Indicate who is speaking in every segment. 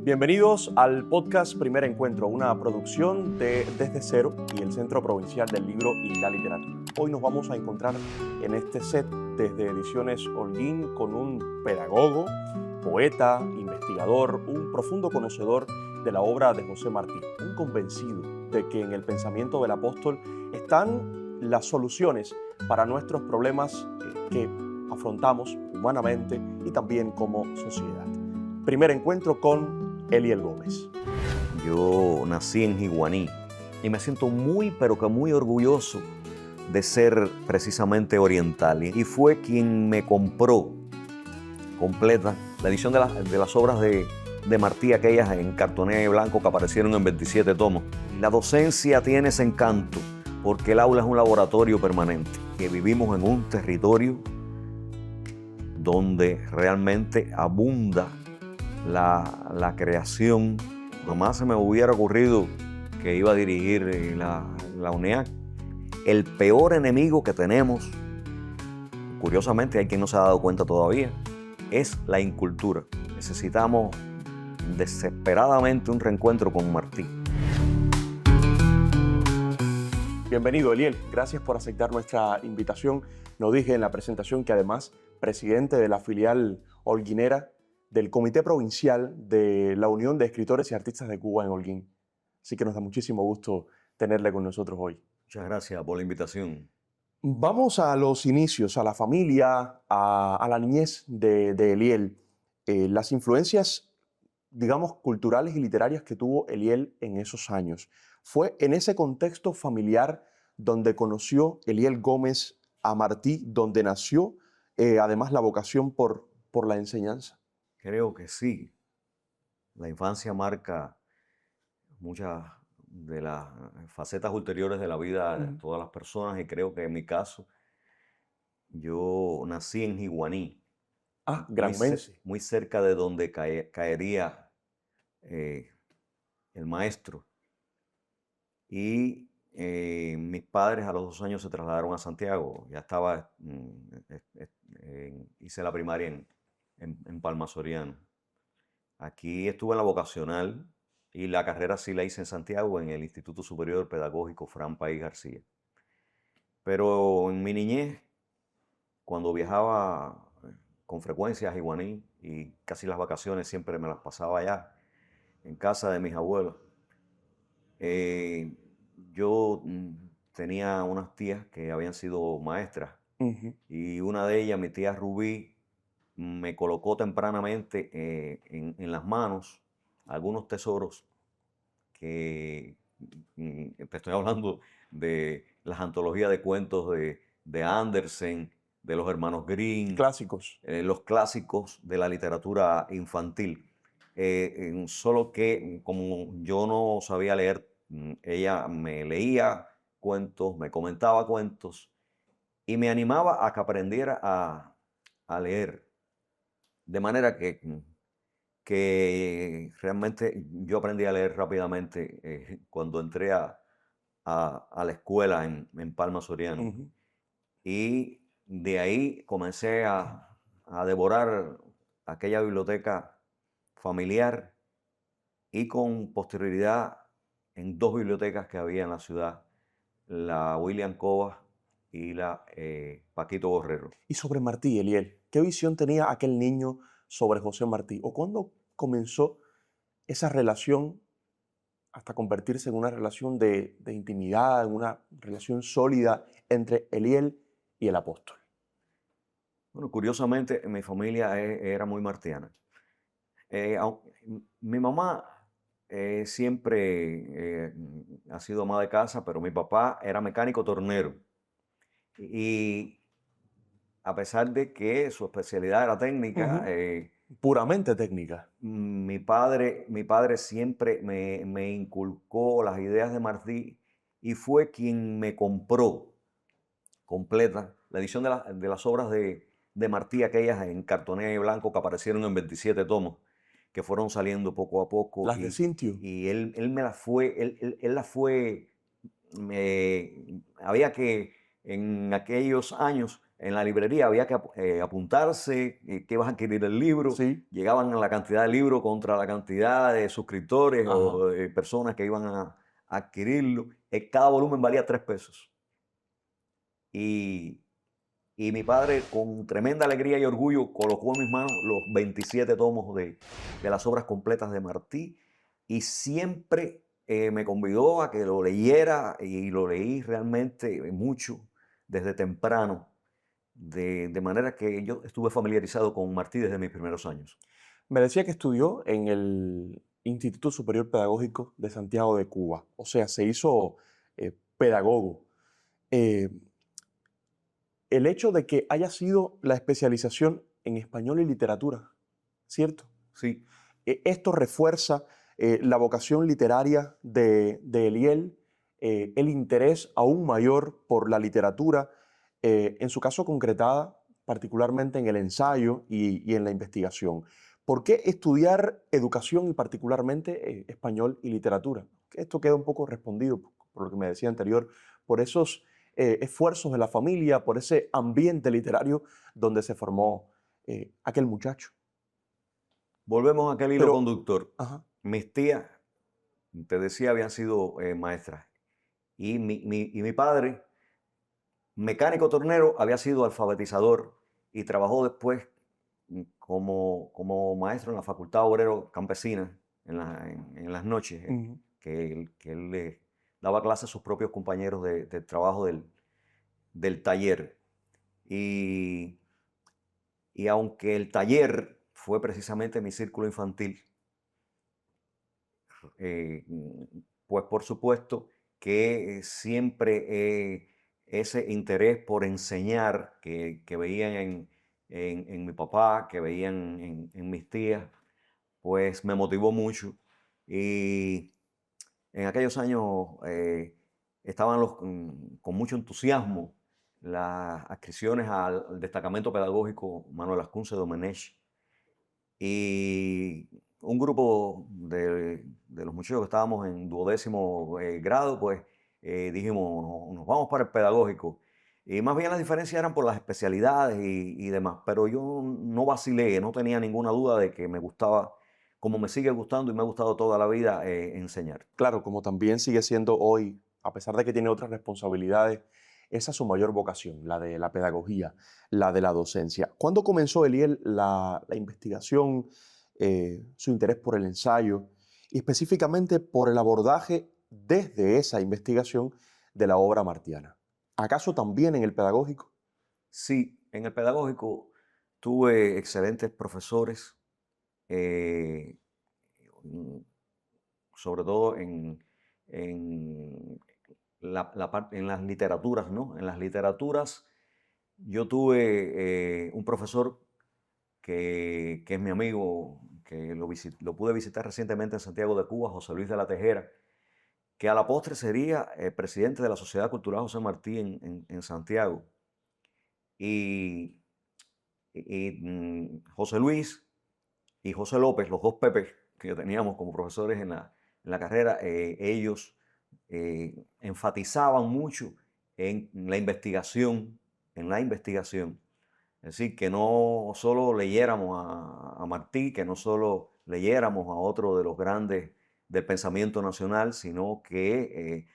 Speaker 1: Bienvenidos al podcast Primer Encuentro, una producción de Desde Cero y el Centro Provincial del Libro y la Literatura. Hoy nos vamos a encontrar en este set desde Ediciones Holguín con un pedagogo, poeta, investigador, un profundo conocedor de la obra de José Martí, un convencido de que en el pensamiento del apóstol están las soluciones para nuestros problemas que afrontamos humanamente y también como sociedad. Primer encuentro con Eliel Gómez.
Speaker 2: Yo nací en Jiguaní y me siento muy, pero que muy orgulloso de ser precisamente oriental. Y fue quien me compró completa la edición de las obras de Martí, aquellas en cartoné blanco que aparecieron en 27 tomos. La docencia tiene ese encanto porque el aula es un laboratorio permanente, que vivimos en un territorio donde realmente abunda la creación. Jamás se me hubiera ocurrido que iba a dirigir la UNEAC. El peor enemigo que tenemos, curiosamente hay quien no se ha dado cuenta todavía, es la incultura. Necesitamos desesperadamente un reencuentro con Martí.
Speaker 1: Bienvenido, Eliel. Gracias por aceptar nuestra invitación. Nos dije en la presentación que además presidente de la filial holguinera del Comité Provincial de la Unión de Escritores y Artistas de Cuba en Holguín. Así que nos da muchísimo gusto tenerle con nosotros hoy.
Speaker 2: Muchas gracias por la invitación.
Speaker 1: Vamos a los inicios, a la familia, a la niñez de Eliel. Las influencias, digamos, culturales y literarias que tuvo Eliel en esos años. Fue en ese contexto familiar donde conoció Eliel Gómez a Martí, donde nació además la vocación por la enseñanza.
Speaker 2: Creo que sí. La infancia marca muchas de las facetas ulteriores de la vida de todas las personas, y creo que en mi caso, yo nací en Jiguaní,
Speaker 1: Granmense.
Speaker 2: muy cerca de donde caería el maestro. Y mis padres a los 2 años se trasladaron a Santiago. Ya estaba, hice la primaria en Palma Soriano. Aquí estuve en la vocacional y la carrera sí la hice en Santiago, en el Instituto Superior Pedagógico Fran País García. Pero en mi niñez, cuando viajaba con frecuencia a Jiguaní y casi las vacaciones siempre me las pasaba allá, en casa de mis abuelos, yo tenía unas tías que habían sido maestras y una de ellas, mi tía Rubí, me colocó tempranamente en las manos algunos tesoros que te estoy hablando de las antologías de cuentos de Andersen, de los hermanos Grimm,
Speaker 1: Clásicos.
Speaker 2: los clásicos de la literatura infantil. Solo que como yo no sabía leer, ella me leía cuentos, me comentaba cuentos y me animaba a que aprendiera a leer. De manera que realmente yo aprendí a leer rápidamente cuando entré a la escuela en Palma Soriano. Y de ahí comencé a devorar aquella biblioteca familiar y con posterioridad en 2 bibliotecas que había en la ciudad, la William Cobas y la Paquito Borrero.
Speaker 1: Y sobre Martí, Eliel, ¿qué visión tenía aquel niño sobre José Martí? ¿O cuándo comenzó esa relación hasta convertirse en una relación de intimidad, en una relación sólida entre Eliel y el apóstol?
Speaker 2: Bueno, curiosamente, mi familia era muy martiana. Mi mamá siempre ha sido ama de casa, pero mi papá era mecánico tornero. Y a pesar de que su especialidad era técnica,
Speaker 1: Puramente técnica.
Speaker 2: mi padre siempre me inculcó las ideas de Martí y fue quien me compró completa la edición de las obras de Martí, aquellas en cartoné blanco que aparecieron en 27 tomos, que fueron saliendo poco a poco.
Speaker 1: Las de Cintio.
Speaker 2: Y él me las fue, él las fue, había que en aquellos años en la librería había que apuntarse, que ibas a adquirir el libro,
Speaker 1: Sí.
Speaker 2: llegaban a la cantidad de libros contra la cantidad de suscriptores
Speaker 1: Ajá.
Speaker 2: o de personas que iban a adquirirlo. Cada volumen valía 3 pesos. Y, y mi padre, con tremenda alegría y orgullo, colocó en mis manos los 27 tomos de las obras completas de Martí y siempre me convidó a que lo leyera y lo leí realmente mucho desde temprano, de manera que yo estuve familiarizado con Martí desde mis primeros años.
Speaker 1: Me decía que estudió en el Instituto Superior Pedagógico de Santiago de Cuba, o sea, se hizo pedagogo. Eh, el hecho de que haya sido la especialización en español y literatura, ¿cierto?
Speaker 2: Sí,
Speaker 1: Esto refuerza la vocación literaria de Eliel, el interés aún mayor por la literatura, en su caso concretada particularmente en el ensayo y en la investigación. ¿Por qué estudiar educación y particularmente español y literatura? Esto queda un poco respondido por lo que me decía anterior, por esos esfuerzos de la familia, por ese ambiente literario donde se formó aquel muchacho.
Speaker 2: volvemos a aquel hilo
Speaker 1: Pero,
Speaker 2: conductor.
Speaker 1: ajá,
Speaker 2: Mis tías, te decía, habían sido maestras y mi padre, mecánico tornero, había sido alfabetizador y trabajó después como maestro en la Facultad Obrero Campesina en las noches,
Speaker 1: ujú,
Speaker 2: que él le daba clases a sus propios compañeros de trabajo del taller. Y, y aunque el taller fue precisamente mi círculo infantil, eh, mm, pues por supuesto que siempre ese interés por enseñar que veían en mi papá, que veían en mis tías, pues me motivó mucho. Y en aquellos años estaban con mucho entusiasmo las adscripciones al destacamento pedagógico Manuel Ascunce Domenech y un grupo de los muchachos que estábamos en 12º grado, pues dijimos, nos vamos para el pedagógico. Y más bien las diferencias eran por las especialidades y demás, pero yo no vacilé, no tenía ninguna duda de que me gustaba, como me sigue gustando y me ha gustado toda la vida, enseñar.
Speaker 1: claro, como también sigue siendo hoy, a pesar de que tiene otras responsabilidades, esa es su mayor vocación, la de la pedagogía, la de la docencia. ¿Cuándo comenzó Eliel la investigación, su interés por el ensayo y específicamente por el abordaje desde esa investigación de la obra martiana? ¿Acaso también en el pedagógico?
Speaker 2: Sí, en el pedagógico tuve excelentes profesores, eh, mm, sobre todo en en las literaturas, ¿no? En las literaturas yo tuve un profesor que es mi amigo, que lo pude visitar recientemente en Santiago de Cuba, José Luis de la Tejera, que a la postre sería presidente de la Sociedad Cultural José Martí en Santiago. Y, José Luis y José López, los dos Pepes que teníamos como profesores en la carrera, ellos enfatizaban mucho en la investigación, en la investigación. Es decir, que no solo leyéramos a Martí, que no solo leyéramos a otro de los grandes del pensamiento nacional, sino que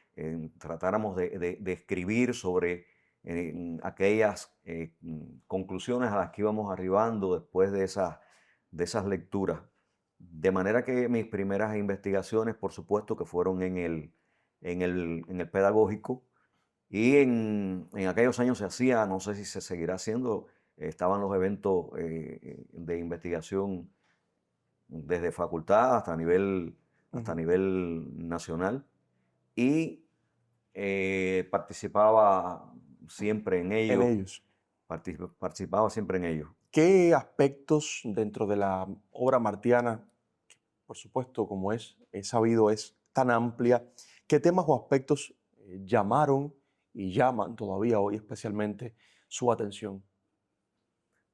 Speaker 2: tratáramos de escribir sobre aquellas conclusiones a las que íbamos arribando después de esas lecturas. De manera que mis primeras investigaciones, por supuesto, que fueron en el pedagógico, y en aquellos años se hacía, no sé si se seguirá haciendo, estaban los eventos de investigación desde facultad hasta
Speaker 1: Ujú.
Speaker 2: nivel nacional y participaba siempre en
Speaker 1: En
Speaker 2: ellos,
Speaker 1: ellos.
Speaker 2: participaba siempre en ellos.
Speaker 1: ¿Qué aspectos dentro de la obra martiana, por supuesto, como es sabido, es tan amplia, qué temas o aspectos llamaron y llaman todavía hoy especialmente su atención?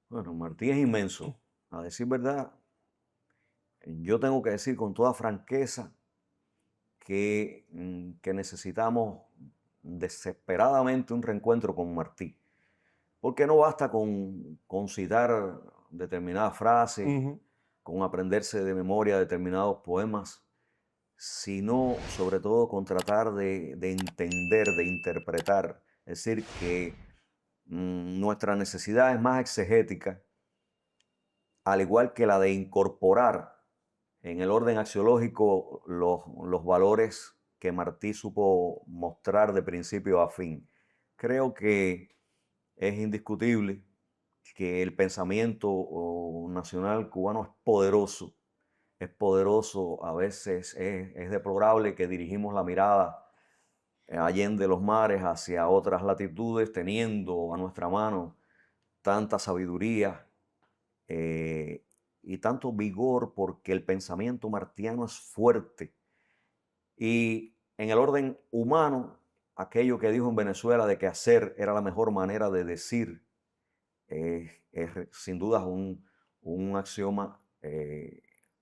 Speaker 2: Bueno, Martí es inmenso. A decir verdad, yo tengo que decir con toda franqueza que necesitamos desesperadamente un reencuentro con Martí. porque no basta con citar determinadas frases,
Speaker 1: Ujú.
Speaker 2: con aprenderse de memoria determinados poemas, sino sobre todo con tratar de entender, de interpretar. Es decir, que nuestra necesidad es más exegética, al igual que la de incorporar en el orden axiológico los valores que Martí supo mostrar de principio a fin. Creo que es indiscutible que el pensamiento nacional cubano es poderoso, a veces es deplorable que dirigimos la mirada allende los mares hacia otras latitudes, teniendo a nuestra mano tanta sabiduría eh, y tanto vigor, porque el pensamiento martiano es fuerte. Y en el orden humano, aquello que dijo en Venezuela de que hacer era la mejor manera de decir, sin duda un axioma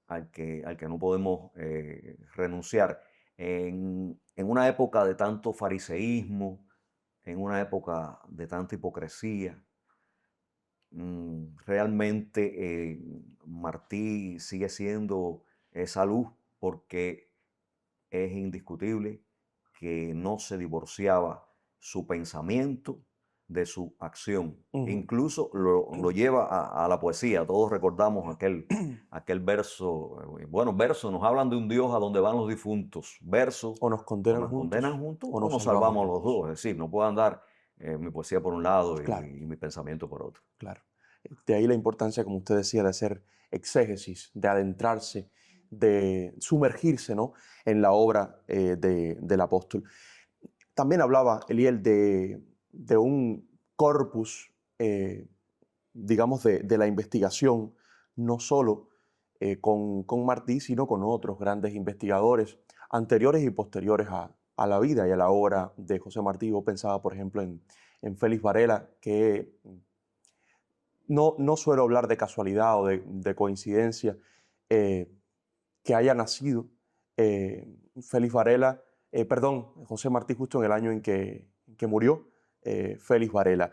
Speaker 2: al que no podemos renunciar. En una época de tanto fariseísmo, en una época de tanta hipocresía, realmente Martí sigue siendo esa luz, porque es indiscutible que no se divorciaba su pensamiento de su acción.
Speaker 1: Ujú.
Speaker 2: Incluso lo lleva a la poesía. Todos recordamos aquel verso. Bueno, verso, nos hablan de un Dios a donde van los difuntos. Verso,
Speaker 1: O nos
Speaker 2: o
Speaker 1: condenan
Speaker 2: nos condenan
Speaker 1: juntos
Speaker 2: juntos
Speaker 1: o
Speaker 2: o
Speaker 1: nos
Speaker 2: nos
Speaker 1: salvamos
Speaker 2: salvamos
Speaker 1: los
Speaker 2: los
Speaker 1: dos.
Speaker 2: dos. Es decir, no puedo andar mi poesía por un lado
Speaker 1: Claro,
Speaker 2: y mi pensamiento por otro.
Speaker 1: claro. De ahí la importancia, como usted decía, de hacer exégesis, de adentrarse, de sumergirse, ¿no?, en la obra del apóstol. También hablaba Eliel de un corpus, digamos, de la investigación, no solo con Martí, sino con otros grandes investigadores anteriores y posteriores a la vida y a la obra de José Martí. Yo pensaba, por ejemplo, en Félix Varela, que no suelo hablar de casualidad o de coincidencia, eh, que haya nacido Félix Varela, perdón, José Martí justo en el año en que murió Félix Varela,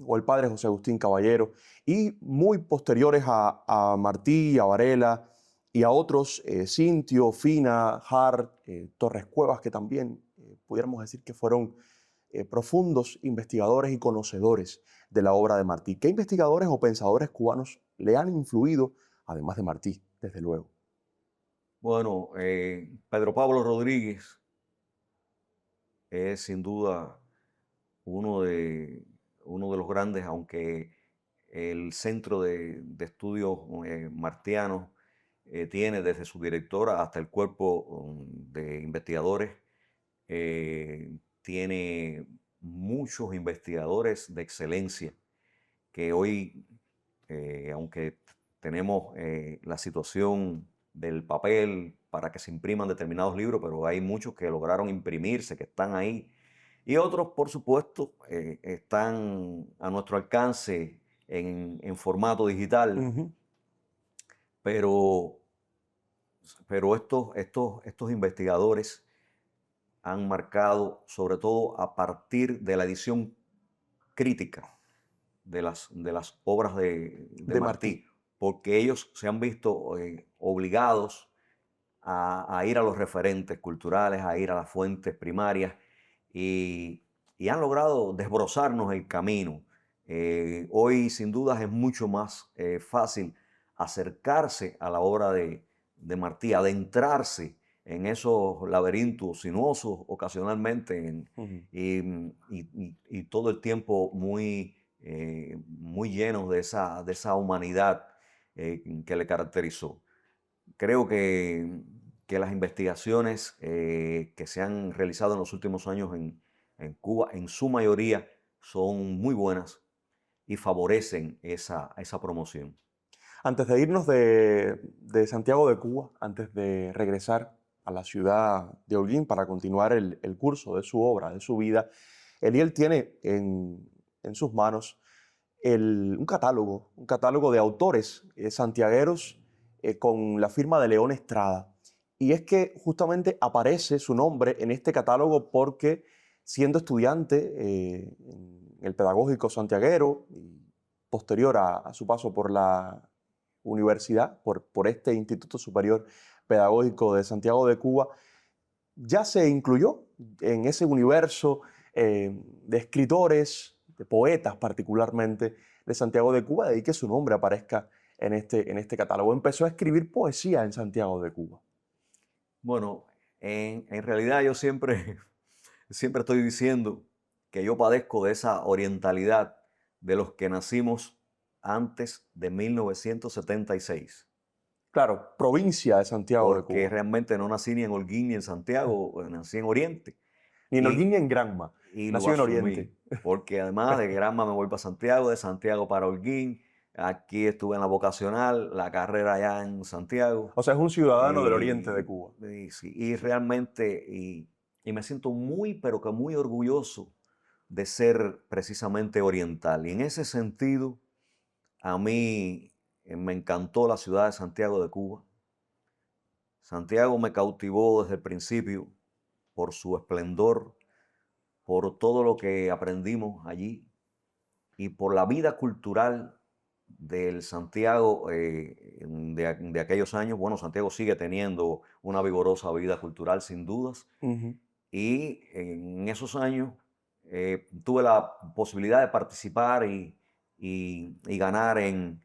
Speaker 1: o el padre José Agustín Caballero, y muy posteriores a Martí, a Varela y a otros, Cintio, Fina, Hart, Torres Cuevas, que también pudiéramos decir que fueron profundos investigadores y conocedores de la obra de Martí. ¿Qué investigadores o pensadores cubanos le han influido, además de Martí, desde luego?
Speaker 2: Bueno, Pedro Pablo Rodríguez es sin duda uno de, uno de los grandes, aunque el Centro de Estudios Martianos tiene desde su directora hasta el cuerpo de investigadores, tiene muchos investigadores de excelencia que hoy, aunque tenemos la situación del papel para que se impriman determinados libros, pero hay muchos que lograron imprimirse, que están ahí, y otros, por supuesto, están a nuestro alcance en formato digital,
Speaker 1: Ujú.
Speaker 2: pero, pero estos investigadores han marcado, sobre todo a partir de la edición crítica de las obras de
Speaker 1: De Martí.
Speaker 2: Martí, porque ellos se han visto obligados a ir a los referentes culturales, a ir a las fuentes primarias y, y han logrado desbrozarnos el camino. Hoy, sin dudas, es mucho más fácil acercarse a la obra de Martí, adentrarse en esos laberintos sinuosos ocasionalmente
Speaker 1: Ujú.
Speaker 2: y todo el tiempo muy llenos de esa humanidad que le caracterizó. Creo que las investigaciones que se han realizado en los últimos años en Cuba, en su mayoría, son muy buenas y favorecen esa promoción.
Speaker 1: Antes de irnos de Santiago de Cuba, antes de regresar a la ciudad de Holguín para continuar el curso de su obra, de su vida, Eliel tiene en sus manos un catálogo de autores santiagueros con la firma de León Estrada. Y es que justamente aparece su nombre en este catálogo porque siendo estudiante el pedagógico santiaguero y posterior a su paso por la universidad, por este Instituto Superior Pedagógico de Santiago de Cuba, ya se incluyó en ese universo de escritores, de poetas particularmente, de Santiago de Cuba, de ahí que su nombre aparezca en este catálogo. Empezó a escribir poesía en Santiago de Cuba.
Speaker 2: Bueno, en realidad yo siempre, siempre estoy diciendo que yo padezco de esa orientalidad de los que nacimos antes de 1976.
Speaker 1: Claro, provincia de Santiago de
Speaker 2: Porque
Speaker 1: Cuba.
Speaker 2: realmente no nací ni en Holguín ni en Santiago, nací en Oriente.
Speaker 1: Ni en Holguín
Speaker 2: Y,
Speaker 1: ni en Granma.
Speaker 2: y lo
Speaker 1: Nació en
Speaker 2: asumí,
Speaker 1: Oriente.
Speaker 2: porque además de Granma me voy para Santiago, de Santiago para Holguín, aquí estuve en la vocacional, la carrera allá en Santiago.
Speaker 1: O sea, es un ciudadano del Oriente de
Speaker 2: Y,
Speaker 1: Cuba.
Speaker 2: sí, y realmente, y me siento muy, pero que muy orgulloso de ser precisamente oriental. Y en ese sentido, a mí me encantó la ciudad de Santiago de Cuba. Santiago me cautivó desde el principio por su esplendor, por todo lo que aprendimos allí y por la vida cultural del Santiago de aquellos años. Bueno, Santiago sigue teniendo una vigorosa vida cultural sin dudas,
Speaker 1: Ujú.
Speaker 2: y en esos años tuve la posibilidad de participar y ganar en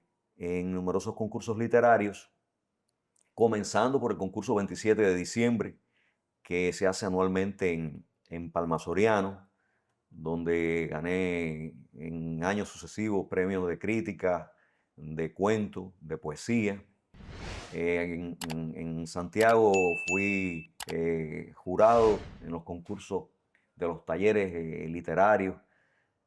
Speaker 2: numerosos concursos literarios, comenzando por el concurso 27 de diciembre, que se hace anualmente en Palma Soriano, donde gané en años sucesivos premios de crítica, de cuento, de poesía. En Santiago fui jurado en los concursos de los talleres literarios.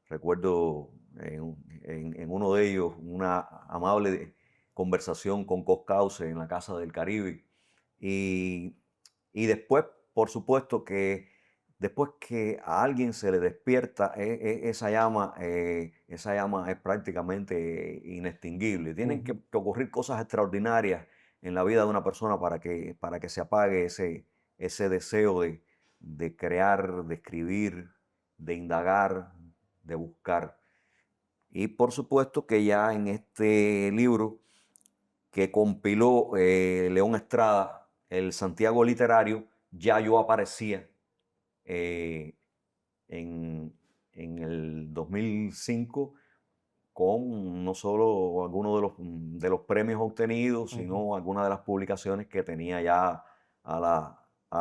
Speaker 2: Recuerdo en uno de ellos una amable conversación con Coscauce en la Casa del Caribe. Y, y después, por supuesto, que después que a alguien se le despierta esa llama es prácticamente inextinguible. Tienen
Speaker 1: Ujú.
Speaker 2: que ocurrir cosas extraordinarias en la vida de una persona para que se apague ese deseo de crear, de escribir, de indagar, de buscar. Y por supuesto que ya en este libro que compiló León Estrada, el Santiago Literario, ya yo aparecía eh, en, en el 2005 con no solo algunos de los premios obtenidos,
Speaker 1: Ujú.
Speaker 2: sino algunas de las publicaciones que tenía ya a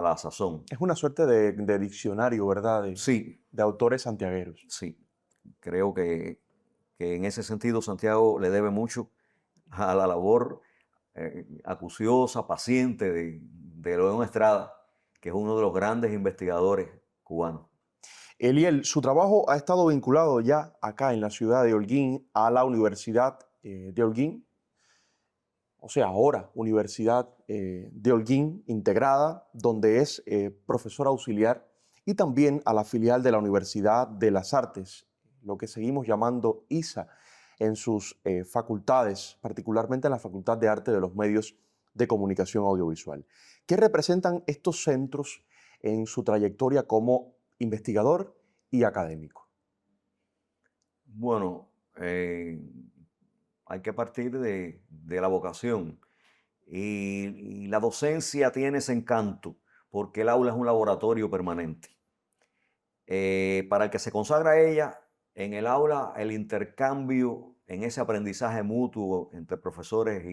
Speaker 2: la sazón.
Speaker 1: Es una suerte de diccionario, ¿verdad?
Speaker 2: Sí,
Speaker 1: De autores santiagueros.
Speaker 2: sí, creo que en ese sentido Santiago le debe mucho a la labor acuciosa, paciente de León Estrada, que es uno de los grandes investigadores cubanos.
Speaker 1: Eliel, su trabajo ha estado vinculado ya acá en la ciudad de Holguín a la Universidad de Holguín, o sea, ahora Universidad de Holguín integrada, donde es profesor auxiliar, y también a la filial de la Universidad de las Artes, lo que seguimos llamando ISA, en sus facultades, particularmente en la Facultad de Arte de los Medios de Comunicación Audiovisual. ¿Qué representan estos centros en su trayectoria como investigador y académico?
Speaker 2: Bueno, hay que partir de la vocación. Y la docencia tiene ese encanto, porque el aula es un laboratorio permanente. Para el que se consagra a ella, en el aula el intercambio en ese aprendizaje mutuo entre profesores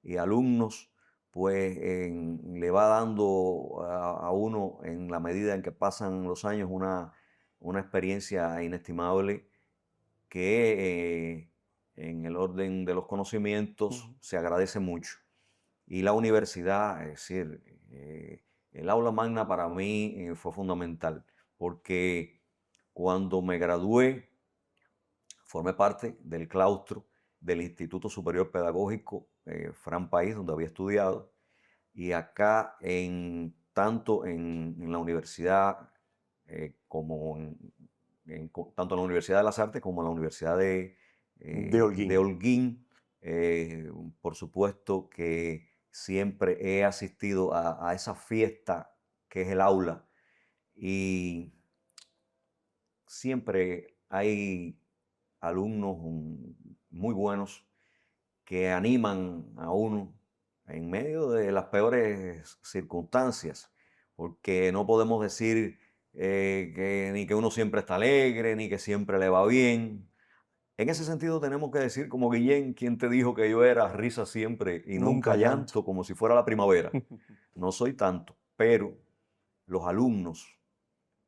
Speaker 2: y alumnos, pues le va dando a uno, en la medida en que pasan los años, una experiencia inestimable que en el orden de los conocimientos
Speaker 1: Ujú.
Speaker 2: se agradece mucho. Y la universidad, es decir, el aula magna para mí fue fundamental, porque cuando me gradué formé parte del claustro del Instituto Superior Pedagógico Fran País, donde había estudiado, y acá tanto en la universidad como tanto en la Universidad de las Artes como en la Universidad
Speaker 1: De
Speaker 2: de
Speaker 1: Holguín.
Speaker 2: Holguín, por supuesto que siempre he asistido a esa fiesta que es el aula, y siempre hay alumnos muy buenos que animan a uno en medio de las peores circunstancias, porque no podemos decir que ni que uno siempre está alegre, ni que siempre le va bien. En ese sentido tenemos que decir como Guillén, quien te dijo que yo era risa siempre y
Speaker 1: Nunca
Speaker 2: nunca
Speaker 1: llanto.
Speaker 2: llanto, como si fuera la primavera. No soy tanto, pero los alumnos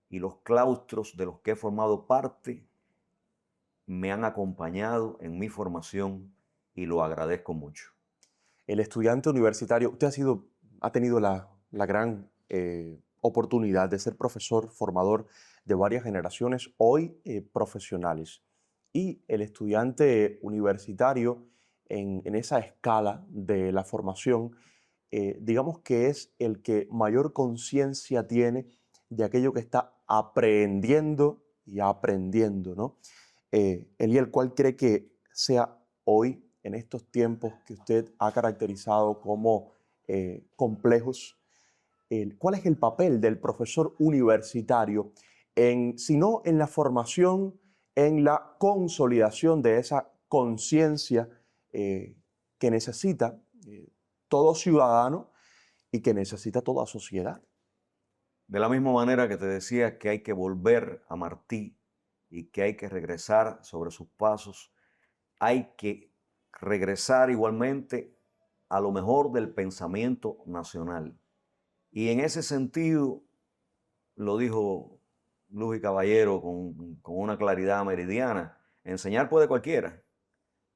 Speaker 2: y los claustros de los que he formado parte me han acompañado en mi formación y lo agradezco mucho.
Speaker 1: El estudiante universitario, usted ha tenido la gran oportunidad de ser profesor, formador de varias generaciones, hoy profesionales. Y el estudiante universitario en esa escala de la formación, digamos que es el que mayor conciencia tiene de aquello que está aprendiendo y aprendiendo, ¿no? Él y el cual cree que sea hoy, en estos tiempos que usted ha caracterizado como complejos, ¿cuál es el papel del profesor universitario si no en la formación, en la consolidación de esa conciencia que necesita todo ciudadano y que necesita toda sociedad?
Speaker 2: De la misma manera que te decía que hay que volver a Martí y que hay que regresar sobre sus pasos, hay que regresar igualmente a lo mejor del pensamiento nacional. Y en ese sentido, lo dijo Luis Caballero con una claridad meridiana, enseñar puede cualquiera,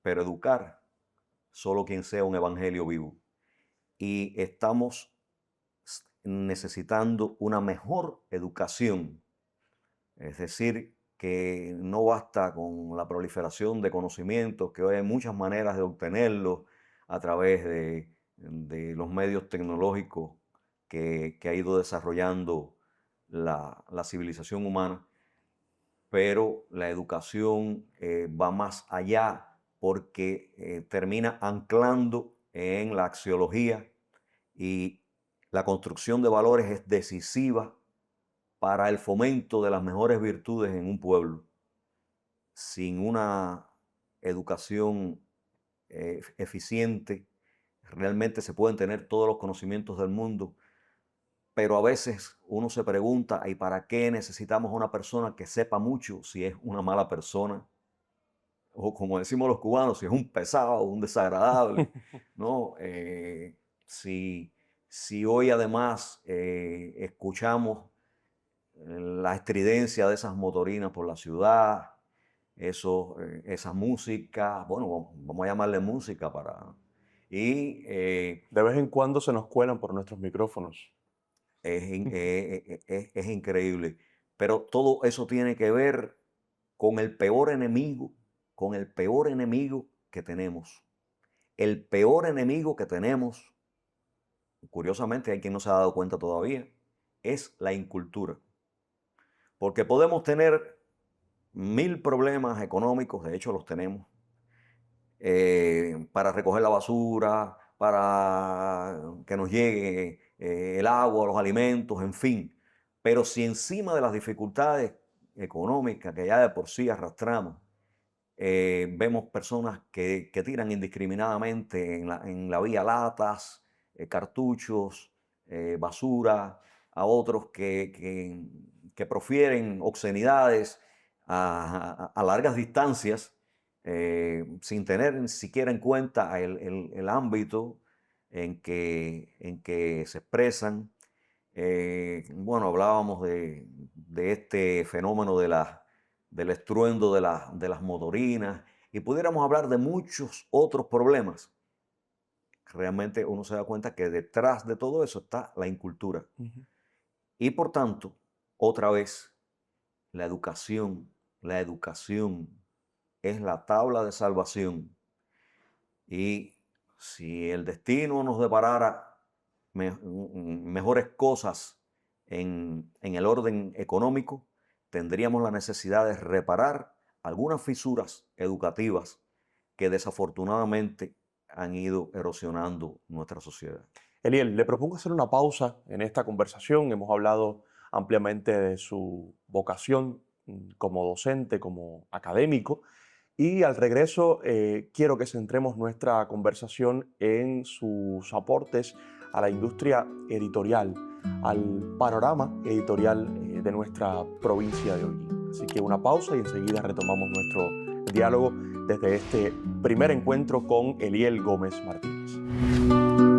Speaker 2: pero educar solo quien sea un evangelio vivo. Y estamos necesitando una mejor educación. Es decir, que no basta con la proliferación de conocimientos, que hoy hay muchas maneras de obtenerlos a través de los medios tecnológicos que ha ido desarrollando la civilización humana, pero la educación va más allá porque termina anclando en la axiología y la construcción de valores es decisiva para el fomento de las mejores virtudes en un pueblo. Sin una educación eficiente, realmente se pueden tener todos los conocimientos del mundo, pero a veces uno se pregunta, ¿y para qué necesitamos una persona que sepa mucho si es una mala persona? O como decimos los cubanos, si es un pesado, un desagradable, ¿no? Si, si hoy además escuchamos la estridencia de esas motorinas por la ciudad, esa música, bueno, vamos a llamarle música para... Y
Speaker 1: De vez en cuando se nos cuelan por nuestros micrófonos.
Speaker 2: es increíble. Pero todo eso tiene que ver con el peor enemigo que tenemos. El peor enemigo que tenemos, curiosamente hay quien no se ha dado cuenta todavía, es la incultura. Porque podemos tener 1000 problemas económicos, de hecho los tenemos, para recoger la basura, para que nos llegue el agua, los alimentos, en fin. Pero si encima de las dificultades económicas que ya de por sí arrastramos, vemos personas que tiran indiscriminadamente en la vía latas, cartuchos, basura, a otros que profieren obscenidades a largas distancias, sin tener ni siquiera en cuenta el ámbito en que se expresan. Bueno, hablábamos de este fenómeno del estruendo de las motorinas y pudiéramos hablar de muchos otros problemas. Realmente uno se da cuenta que detrás de todo eso está la incultura.
Speaker 1: Ujú.
Speaker 2: Y por tanto, otra vez, la educación es la tabla de salvación. Y si el destino nos deparara mejores cosas en el orden económico, tendríamos la necesidad de reparar algunas fisuras educativas que desafortunadamente han ido erosionando nuestra sociedad.
Speaker 1: Eliel, le propongo hacer una pausa en esta conversación. Hemos hablado ampliamente de su vocación como docente, como académico. Y al regreso quiero que centremos nuestra conversación en sus aportes a la industria editorial, al panorama editorial de nuestra provincia de Holguín. Así que una pausa y enseguida retomamos nuestro diálogo desde este primer encuentro con Eliel Gómez Martínez.